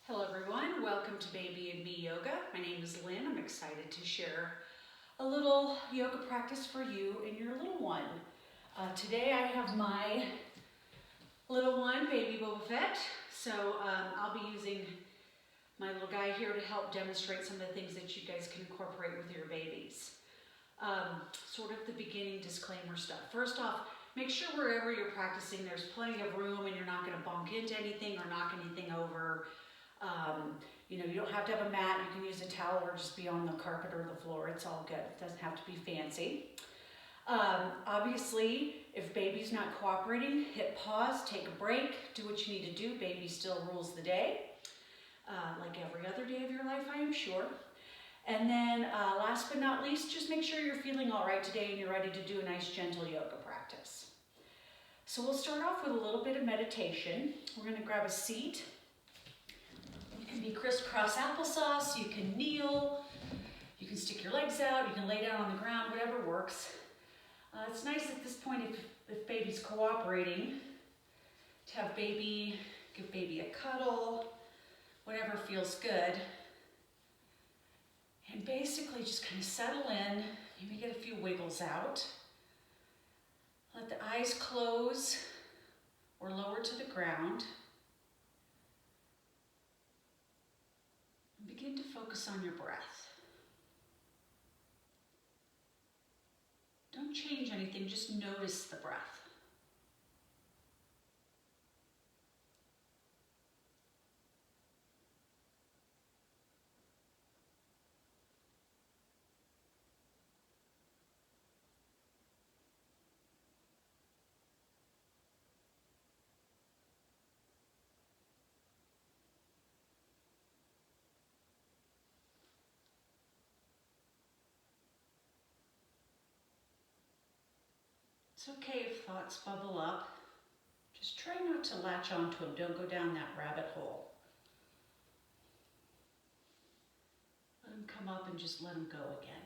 Hello everyone, welcome to Baby and Me Yoga. My name is Lynn. I'm excited to share a little yoga practice for you and your little one. Today I have my little one, Baby Boba Fett. So I'll be using my little guy here to help demonstrate some of the things that you guys can incorporate with your babies. Sort of the beginning disclaimer stuff. First off, make sure wherever you're practicing there's plenty of room and you're not going to bump into anything or knock anything over. You don't have to have a mat. You can use a towel or just be on the carpet or the floor. It's all good. It doesn't have to be fancy. Obviously, if baby's not cooperating, hit pause, take a break, do what you need to do. Baby still rules the day, like every other day of your life, I am sure. And then last but not least, just make sure you're feeling all right today and you're ready to do a nice gentle yoga practice. So we'll start off with a little bit of meditation. We're going to grab a seat. You can be crisscross applesauce, you can kneel, you can stick your legs out, you can lay down on the ground, whatever works. It's nice at this point if baby's cooperating to have baby, give baby a cuddle, whatever feels good. And basically just kind of settle in, maybe get a few wiggles out. Let the eyes close or lower to the ground. Begin to focus on your breath. Don't change anything, just notice the breath. It's okay if thoughts bubble up. Just try not to latch onto them. Don't go down that rabbit hole. Let them come up and just let them go again.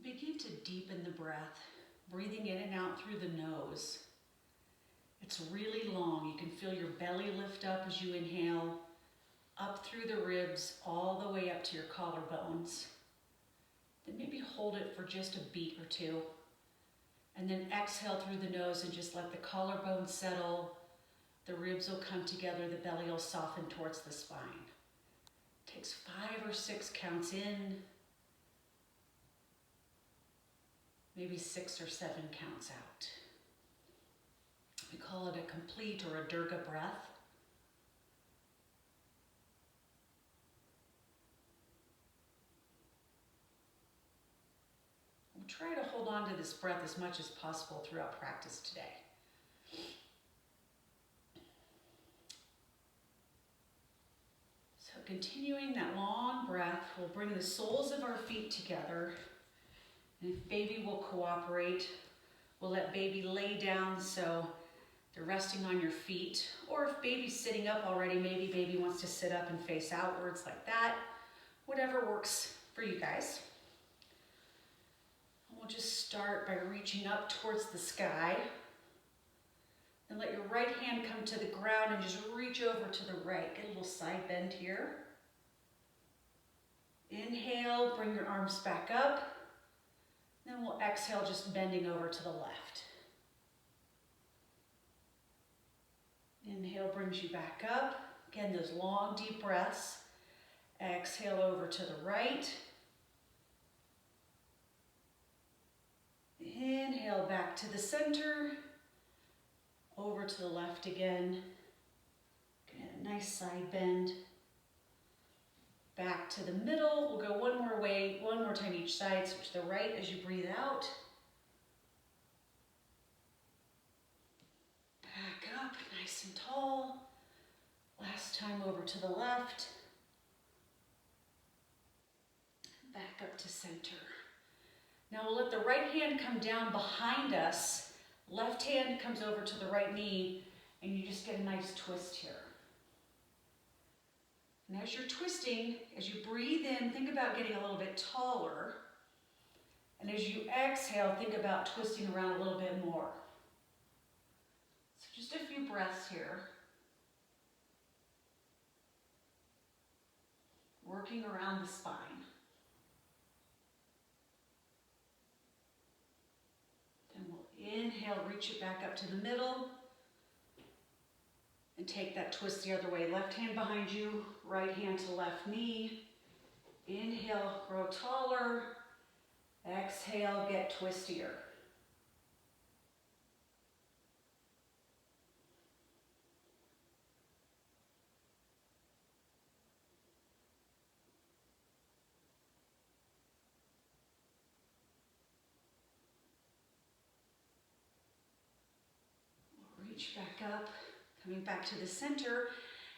Begin to deepen the breath, breathing in and out through the nose. It's really long. You can feel your belly lift up as you inhale, up through the ribs, all the way up to your collarbones. Then maybe hold it for just a beat or two. And then exhale through the nose and just let the collarbones settle. The ribs will come together, the belly will soften towards the spine. It takes 5 or 6 counts in. Maybe 6 or 7 counts out. We call it a complete or a Durga breath. We'll try to hold on to this breath as much as possible throughout practice today. So continuing that long breath, we'll bring the soles of our feet together. And if baby will cooperate, we'll let baby lay down so they're resting on your feet. Or if baby's sitting up already, maybe baby wants to sit up and face outwards like that. Whatever works for you guys. And we'll just start by reaching up towards the sky. And let your right hand come to the ground and just reach over to the right. Get a little side bend here. Inhale, bring your arms back up. Then we'll exhale, just bending over to the left. Inhale brings you back up. Again, those long, deep breaths. Exhale over to the right. Inhale back to the center. Over to the left again. Get a nice side bend. Back to the middle. We'll go one more way, one more time each side. Switch to the right as you breathe out. Back up, nice and tall. Last time over to the left. Back up to center. Now we'll let the right hand come down behind us. Left hand comes over to the right knee, and you just get a nice twist here. And as you're twisting, as you breathe in, think about getting a little bit taller. And as you exhale, think about twisting around a little bit more. So just a few breaths here. Working around the spine. Then we'll inhale, reach it back up to the middle. And take that twist the other way. Left hand behind you, right hand to left knee. Inhale, grow taller. Exhale, get twistier. We'll reach back up. Coming back to the center,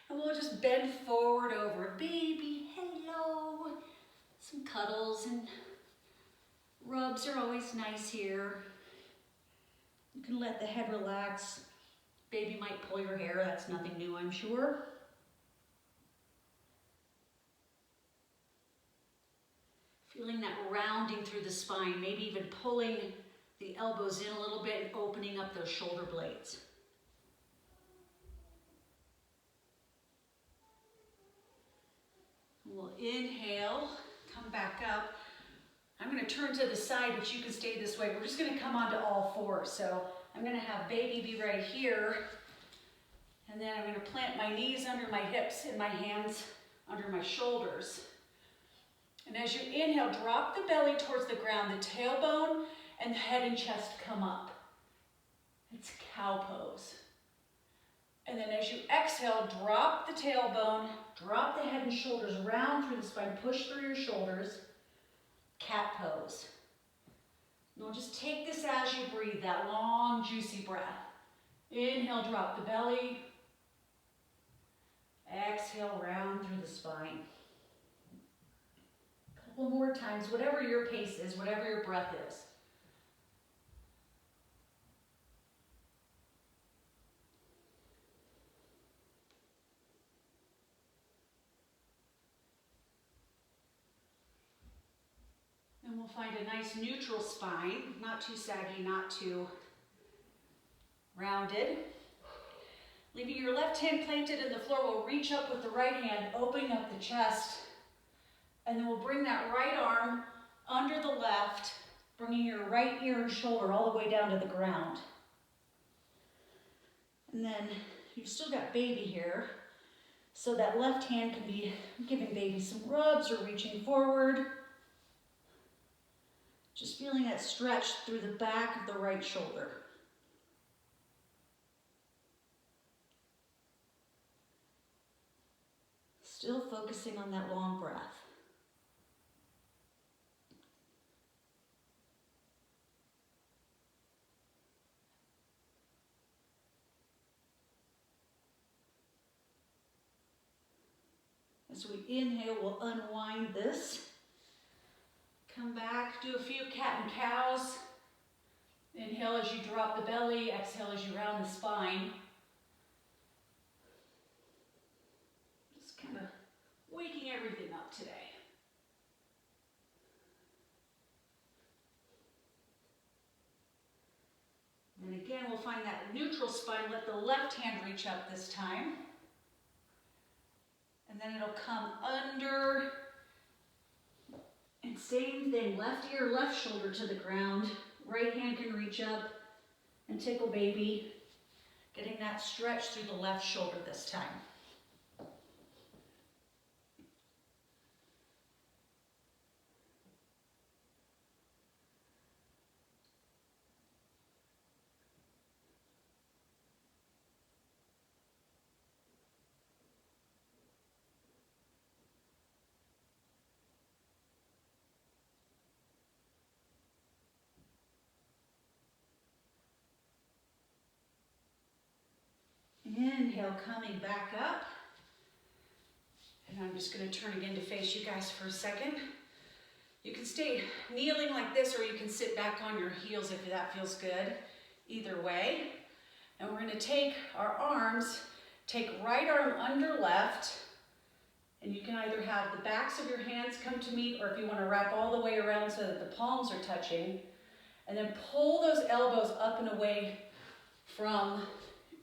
and we'll just bend forward over. Baby, hello. Some cuddles and rubs are always nice here. You can let the head relax. Baby might pull your hair, that's nothing new, I'm sure. Feeling that rounding through the spine, maybe even pulling the elbows in a little bit and opening up those shoulder blades. We'll inhale, come back up. I'm going to turn to the side, but you can stay this way. We're just going to come onto all fours. So I'm going to have baby be right here. And then I'm going to plant my knees under my hips and my hands under my shoulders. And as you inhale, drop the belly towards the ground. The tailbone and the head and chest come up. It's cow pose. And then as you exhale, drop the tailbone, drop the head and shoulders round through the spine, push through your shoulders, cat pose. And we'll just take this as you breathe, that long, juicy breath. Inhale, drop the belly. Exhale, round through the spine. A couple more times, whatever your pace is, whatever your breath is. And we'll find a nice neutral spine, not too saggy, not too rounded. Leaving your left hand planted in the floor, we'll reach up with the right hand, opening up the chest, and then we'll bring that right arm under the left, bringing your right ear and shoulder all the way down to the ground. And then you've still got baby here, so that left hand can be giving baby some rubs or reaching forward. Just feeling that stretch through the back of the right shoulder. Still focusing on that long breath. As we inhale, we'll unwind this. Come back, do a few cat and cows. Inhale as you drop the belly, exhale as you round the spine. Just kind of waking everything up today. And again, we'll find that neutral spine. spine, let the left hand reach up this time. And then it'll come under. And same thing, left ear, left shoulder to the ground. Right hand can reach up and tickle baby. Getting that stretch through the left shoulder this time. Inhale, coming back up. And I'm just going to turn again to face you guys for a second. You can stay kneeling like this, or you can sit back on your heels if that feels good. Either way. And we're going to take our arms, take right arm under left, and you can either have the backs of your hands come to meet, or if you want to wrap all the way around so that the palms are touching, and then pull those elbows up and away from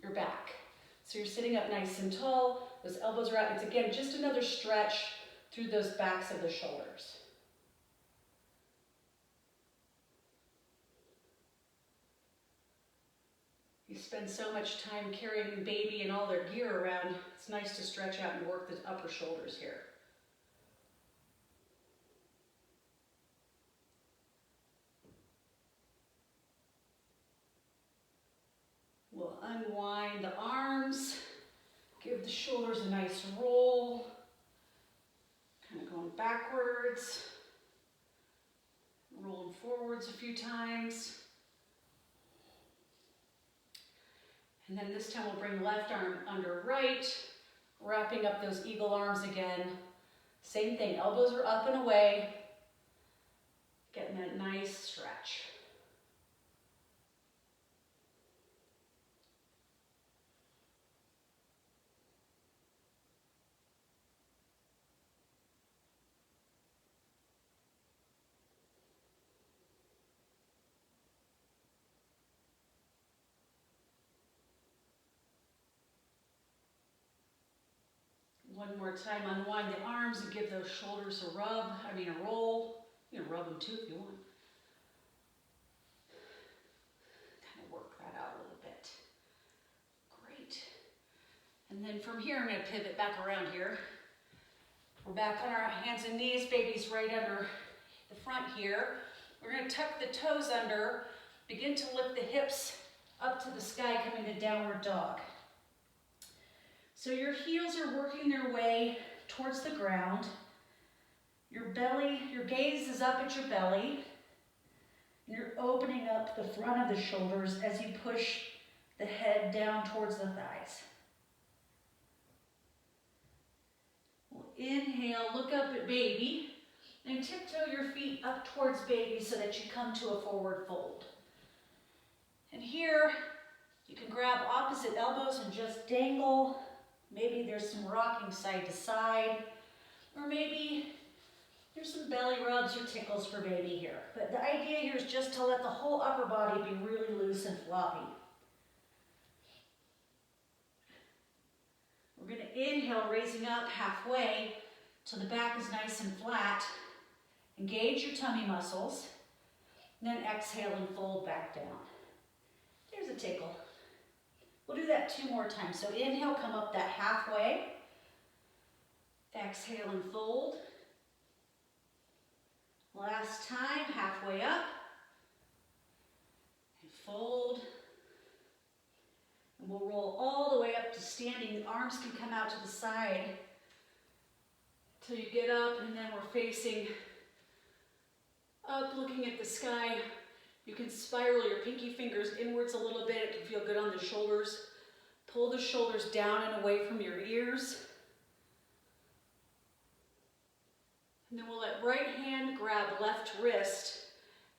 your back. So you're sitting up nice and tall, those elbows are out. It's again, just another stretch through those backs of the shoulders. You spend so much time carrying baby and all their gear around, it's nice to stretch out and work the upper shoulders here. We'll unwind the arms, give the shoulders a nice roll, kind of going backwards, rolling forwards a few times. And then this time we'll bring left arm under right, wrapping up those eagle arms again. Same thing, elbows are up and away, getting that nice stretch. One more time, unwind the arms and give those shoulders a roll. You can rub them too if you want. Kind of work that out a little bit. Great. And then from here, I'm going to pivot back around here. We're back on our hands and knees, baby's right under the front here. We're going to tuck the toes under, begin to lift the hips up to the sky, coming to downward dog. So your heels are working their way towards the ground. Your belly, your gaze is up at your belly. And you're opening up the front of the shoulders as you push the head down towards the thighs. We'll inhale, look up at baby, and tiptoe your feet up towards baby so that you come to a forward fold. And here, you can grab opposite elbows and just dangle. Maybe there's some rocking side to side, or maybe there's some belly rubs or tickles for baby here. But the idea here is just to let the whole upper body be really loose and floppy. We're going to inhale, raising up halfway till the back is nice and flat. Engage your tummy muscles, and then exhale and fold back down. There's a tickle. We'll do that 2 more times. So inhale, come up that halfway. Exhale and fold. Last time, halfway up. And fold. And we'll roll all the way up to standing. The arms can come out to the side till you get up, and then we're facing up, looking at the sky. You can spiral your pinky fingers inwards a little bit. It can feel good on the shoulders. Pull the shoulders down and away from your ears. And then we'll let right hand grab left wrist,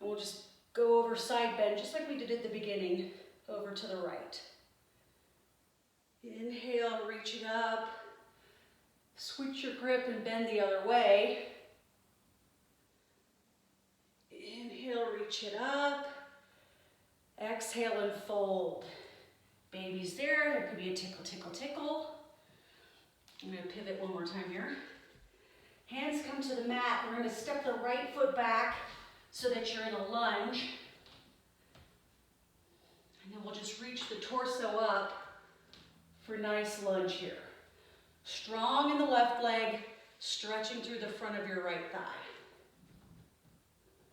and we'll just go over side bend, just like we did at the beginning, over to the right. Inhale, reach it up. Switch your grip and bend the other way. Inhale, reach it up. Exhale and fold. Baby baby's there. There could be a tickle, tickle, tickle. I'm going to pivot one more time here. Hands come to the mat. We're going to step the right foot back so that you're in a lunge. And then we'll just reach the torso up for a nice lunge here. Strong in the left leg, stretching through the front of your right thigh.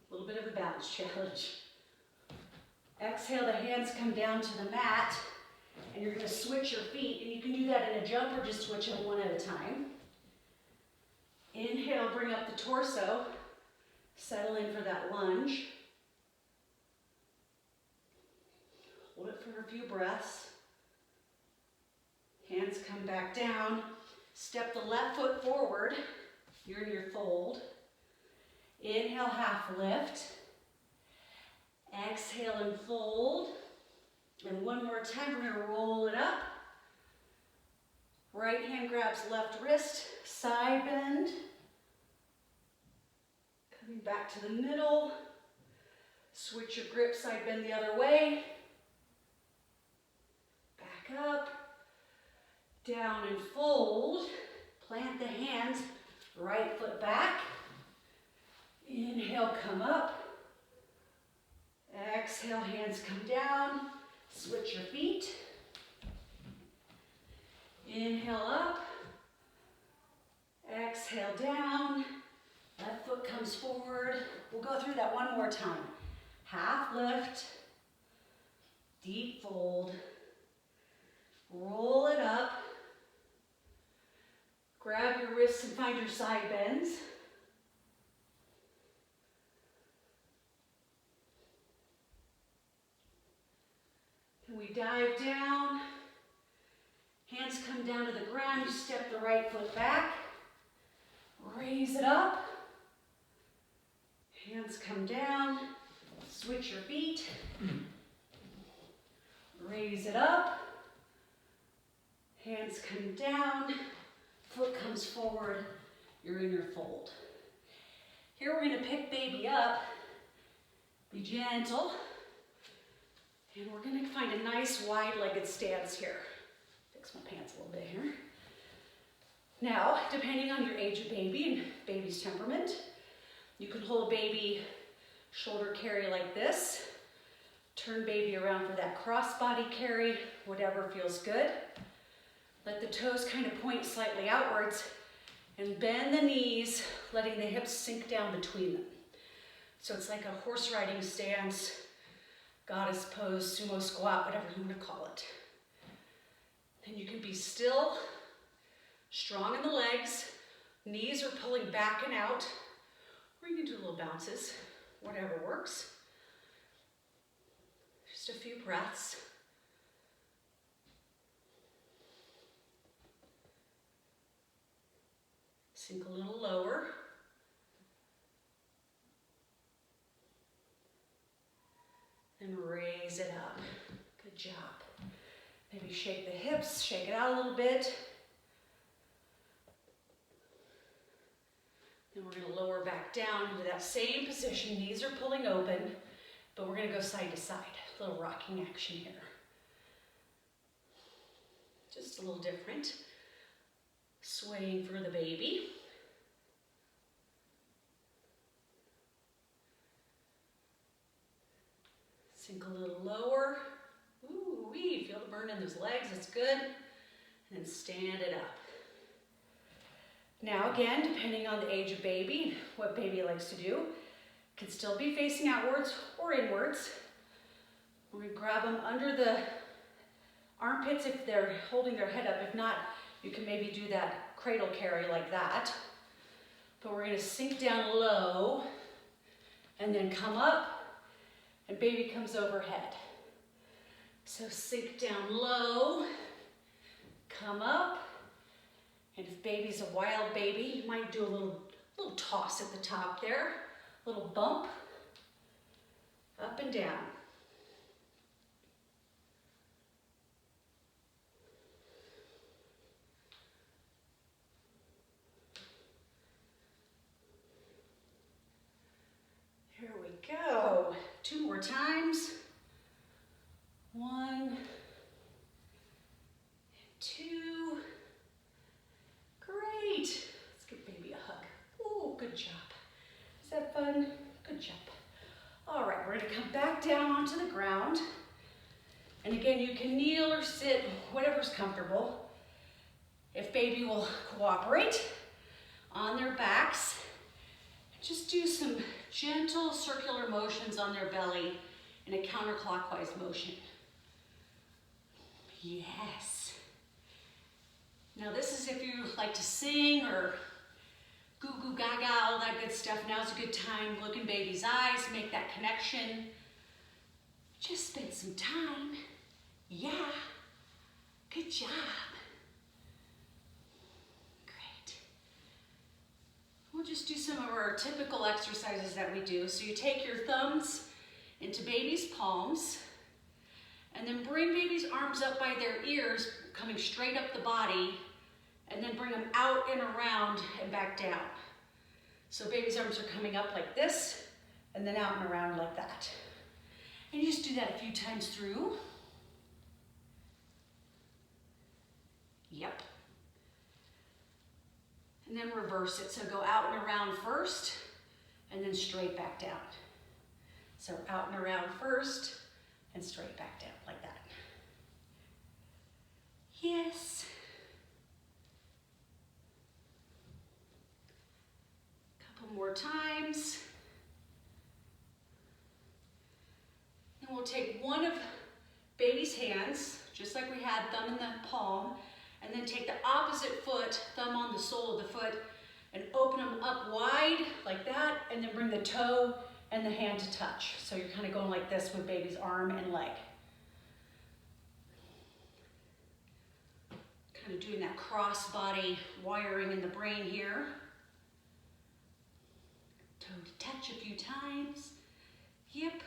A little bit of a balance challenge. Exhale, the hands come down to the mat, and you're going to switch your feet, and you can do that in a jump or just switch them one at a time. Inhale, bring up the torso, settle in for that lunge. Hold it for a few breaths. Hands come back down. Step the left foot forward. You're in your fold. Inhale, half lift. Exhale and fold. And one more time, we're going to roll it up. Right hand grabs left wrist, side bend. Coming back to the middle. Switch your grip, side bend the other way. Back up. Down and fold. Plant the hands, right foot back. Inhale, come up. Exhale, hands come down. Switch your feet. Inhale up. Exhale down. Left foot comes forward. We'll go through that one more time. Half lift. Deep fold. Roll it up. Grab your wrists and find your side bends. And we dive down. Hands come down to the ground. You step the right foot back. Raise it up. Hands come down. Switch your feet. Raise it up. Hands come down. Foot comes forward. You're in your fold. Here we're going to pick baby up. Be gentle. And we're going to find a nice wide-legged stance here. Fix my pants a little bit here. Now, depending on your age of baby and baby's temperament, you can hold baby shoulder carry like this. Turn baby around for that cross-body carry, whatever feels good. Let the toes kind of point slightly outwards and bend the knees, letting the hips sink down between them. So it's like a horse riding stance, goddess pose, sumo squat, whatever you want to call it. Then you can be still, strong in the legs, knees are pulling back and out, or you can do little bounces, whatever works. Just a few breaths. Sink a little lower. And raise it up. Good job. Maybe shake the hips, shake it out a little bit. Then we're going to lower back down into that same position. Knees are pulling open, but we're going to go side to side. A little rocking action here. Just a little different. Swaying for the baby. Sink a little lower. Ooh-wee, feel the burn in those legs, that's good. And then stand it up. Now again, depending on the age of baby and what baby likes to do, can still be facing outwards or inwards. We're going to grab them under the armpits if they're holding their head up. If not, you can maybe do that cradle carry like that. But we're going to sink down low and then come up, and baby comes overhead. So sink down low, come up, and if baby's a wild baby, you might do a little toss at the top there, a little bump, up and down. Here we go. 2 more times. 1, back down onto the ground. And again, you can kneel or sit, whatever's comfortable. If baby will cooperate, on their backs, just do some gentle circular motions on their belly in a counterclockwise motion. Yes. Now this is if you like to sing or goo goo gaga, all that good stuff. Now's a good time. Look in baby's eyes, make that connection. Just spend some time. Yeah. Good job. Great. We'll just do some of our typical exercises that we do. So you take your thumbs into baby's palms, and then bring baby's arms up by their ears, coming straight up the body, and then bring them out and around and back down. So baby's arms are coming up like this, and then out and around like that. And you just do that a few times through. Yep. And then reverse it. So go out and around first, and then straight back down. So out and around first, and straight back down like that. Yes. Couple more times. And we'll take one of baby's hands, just like we had, thumb in the palm, and then take the opposite foot, thumb on the sole of the foot, and open them up wide like that, and then bring the toe and the hand to touch. So you're kind of going like this with baby's arm and leg. Kind of doing that cross body wiring in the brain here. Toe to touch a few times. Yep.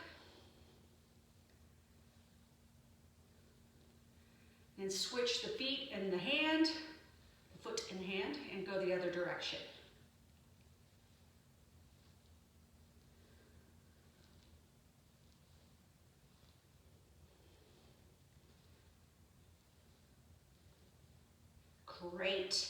And switch the feet and the hand, the foot and hand, and go the other direction. Great.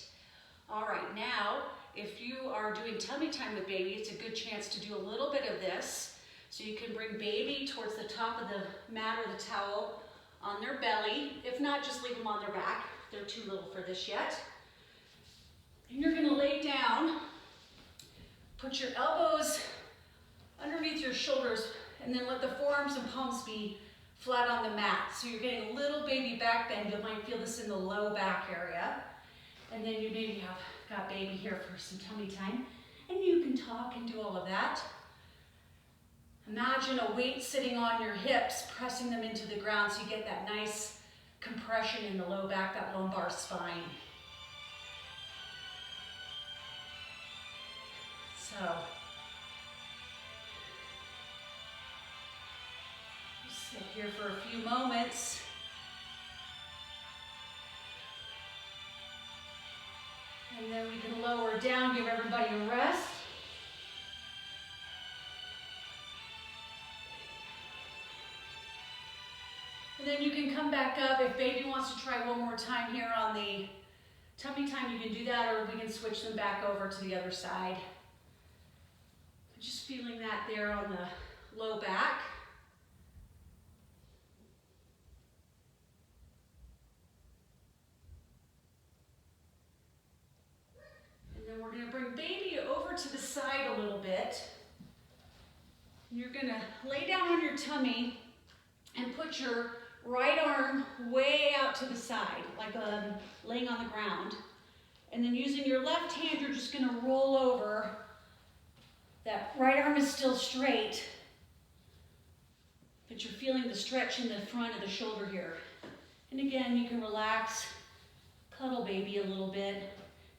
All right, now, if you are doing tummy time with baby, it's a good chance to do a little bit of this. So you can bring baby towards the top of the mat or the towel on their belly. If not, just leave them on their back. They're too little for this yet. And you're gonna lay down, put your elbows underneath your shoulders, and then let the forearms and palms be flat on the mat. So you're getting a little baby back bend. You might feel this in the low back area. And then you maybe have got baby here for some tummy time. And you can talk and do all of that. Imagine a weight sitting on your hips, pressing them into the ground so you get that nice compression in the low back, that lumbar spine. So, sit here for a few moments. And then we can lower down, give everybody a rest. And then you can come back up. If baby wants to try one more time here on the tummy time, you can do that, or we can switch them back over to the other side. Just feeling that there on the low back. And then we're going to bring baby over to the side a little bit. You're going to lay down on your tummy and put your right arm way out to the side, like laying on the ground. And then using your left hand, you're just going to roll over. That right arm is still straight, but you're feeling the stretch in the front of the shoulder here. And again, you can relax, cuddle baby a little bit.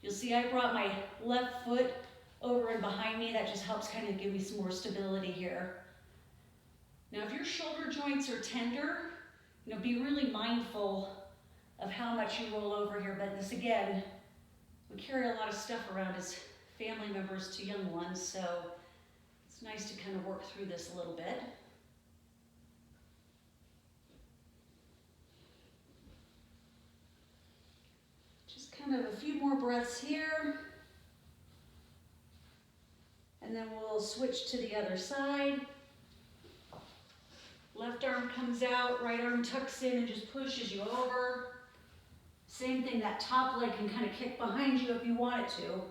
You'll see I brought my left foot over and behind me. That just helps kind of give me some more stability here. Now, if your shoulder joints are tender, be really mindful of how much you roll over here. But this, again, we carry a lot of stuff around as family members to young ones, so it's nice to kind of work through this a little bit. Just kind of a few more breaths here. And then we'll switch to the other side. Left arm comes out, right arm tucks in and just pushes you over. Same thing, that top leg can kind of kick behind you if you want it to.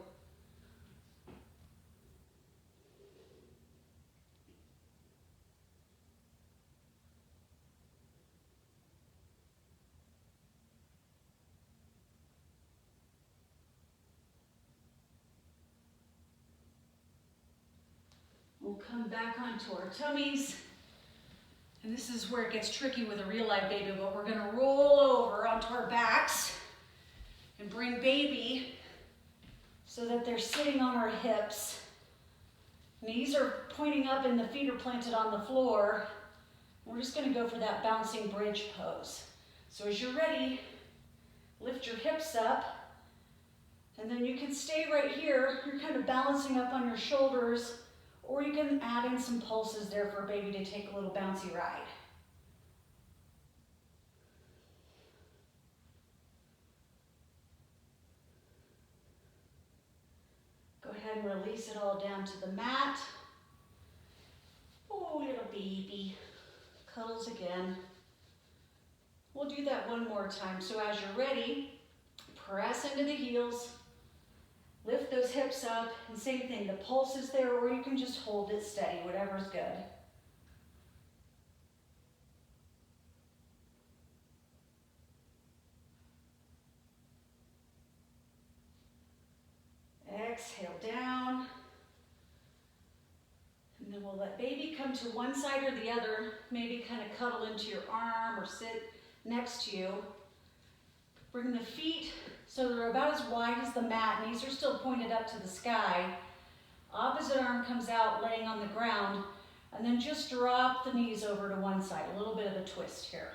We'll come back onto our tummies. And this is where it gets tricky with a real life baby, but we're gonna roll over onto our backs and bring baby so that they're sitting on our hips. Knees are pointing up and the feet are planted on the floor. We're just gonna go for that bouncing bridge pose. So as you're ready, lift your hips up, and then you can stay right here. You're kind of balancing up on your shoulders, or you can add in some pulses there for baby to take a little bouncy ride. Go ahead and release it all down to the mat. Oh, little baby. Cuddles again. We'll do that one more time. So as you're ready, press into the heels. Lift those hips up, and same thing, the pulse is there, or you can just hold it steady, whatever's good. Exhale down. And then we'll let baby come to one side or the other, maybe kind of cuddle into your arm or sit next to you. Bring the feet so they're about as wide as the mat. Knees are still pointed up to the sky. Opposite arm comes out, laying on the ground, and then just drop the knees over to one side. A little bit of a twist here.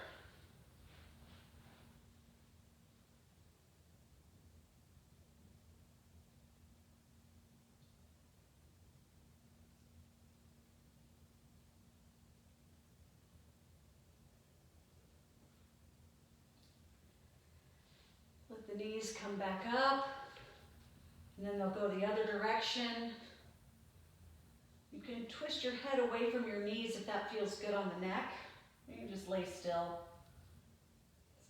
Let the knees come back up, and then they'll go the other direction. You can twist your head away from your knees if that feels good on the neck. You can just lay still.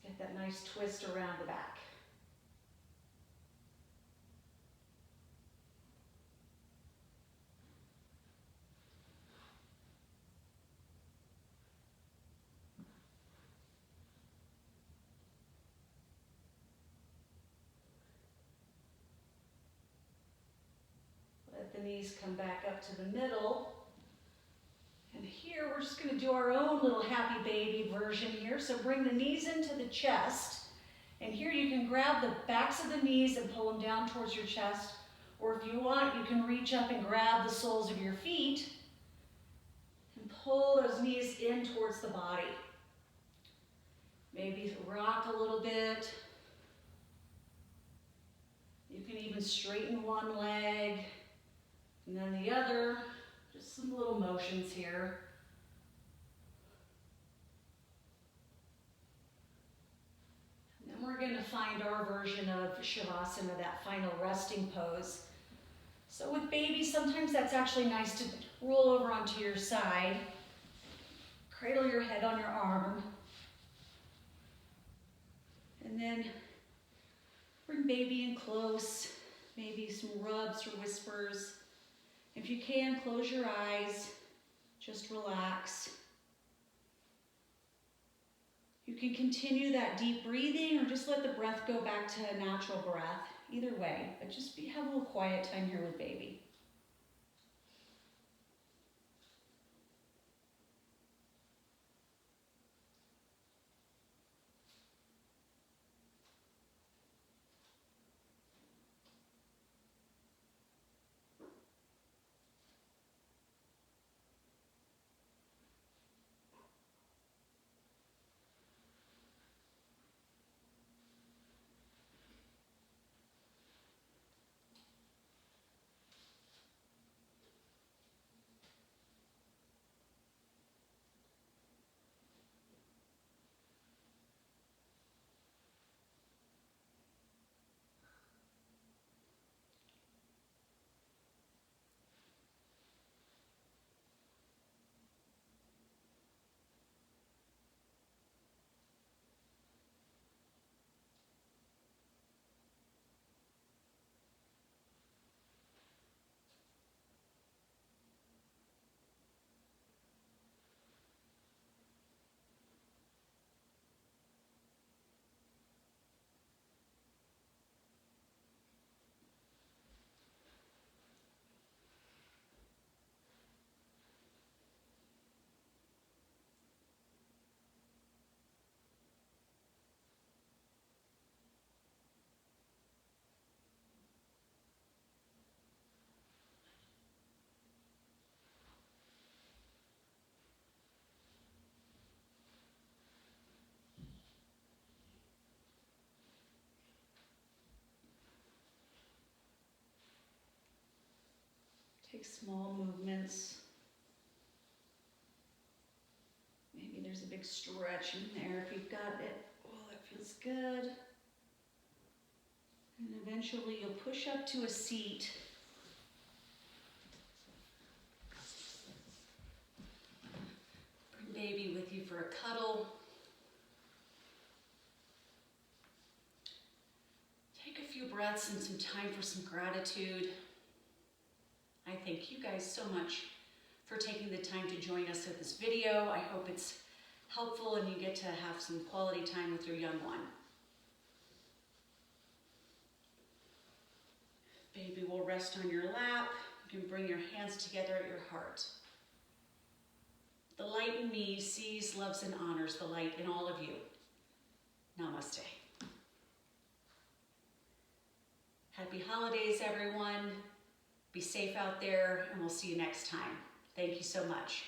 Let's get that nice twist around the back. Let the knees come back up to the middle. And here we're just going to do our own little happy baby version here. So bring the knees into the chest. And here you can grab the backs of the knees and pull them down towards your chest. Or if you want, you can reach up and grab the soles of your feet and pull those knees in towards the body. Maybe rock a little bit. You can even straighten one leg and then the other. Just some little motions here. And then we're going to find our version of Shavasana, that final resting pose. So with baby, sometimes that's actually nice to roll over onto your side. Cradle your head on your arm. And then bring baby in close. Maybe some rubs or whispers. If you can, close your eyes, just relax. You can continue that deep breathing or just let the breath go back to a natural breath. Either way, but just have a little quiet time here with baby. Take small movements. Maybe there's a big stretch in there if you've got it. Oh, that feels good. And eventually you'll push up to a seat. Bring baby with you for a cuddle. Take a few breaths and some time for some gratitude. I thank you guys so much for taking the time to join us at this video. I hope it's helpful and you get to have some quality time with your young one. Baby will rest on your lap. You can bring your hands together at your heart. The light in me sees, loves, and honors the light in all of you. Namaste. Happy holidays, everyone. Be safe out there, and we'll see you next time. Thank you so much.